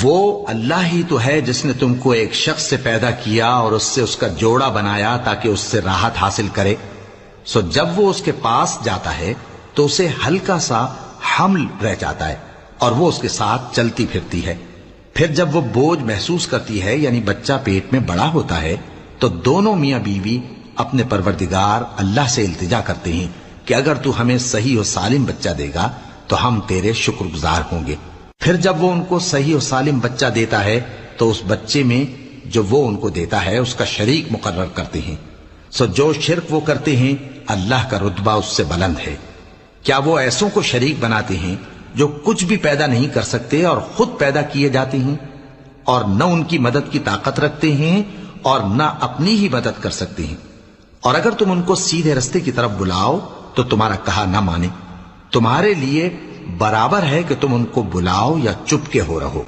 وہ اللہ ہی تو ہے جس نے تم کو ایک شخص سے پیدا کیا اور اس سے اس کا جوڑا بنایا تاکہ اس سے راحت حاصل کرے. سو جب وہ اس کے پاس جاتا ہے تو اسے ہلکا سا حمل رہ جاتا ہے اور وہ اس کے ساتھ چلتی پھرتی ہے. پھر جب وہ بوجھ محسوس کرتی ہے یعنی بچہ پیٹ میں بڑا ہوتا ہے تو دونوں میاں بیوی اپنے پروردگار اللہ سے التجا کرتے ہیں کہ اگر تو ہمیں صحیح و سالم بچہ دے گا تو ہم تیرے شکر گزار ہوں گے. پھر جب وہ ان کو صحیح و سالم بچہ دیتا ہے تو اس بچے میں جو وہ ان کو دیتا ہے اس کا شریک مقرر کرتے ہیں. سو جو شرک وہ کرتے ہیں اللہ کا رتبہ اس سے بلند ہے. کیا وہ ایسوں کو شریک بناتے ہیں جو کچھ بھی پیدا نہیں کر سکتے اور خود پیدا کیے جاتے ہیں اور نہ ان کی مدد کی طاقت رکھتے ہیں اور نہ اپنی ہی مدد کر سکتے ہیں؟ اور اگر تم ان کو سیدھے رستے کی طرف بلاؤ تو تمہارا کہا نہ مانے. تمہارے لیے برابر ہے کہ تم ان کو بلاؤ یا چپ کے ہو رہو.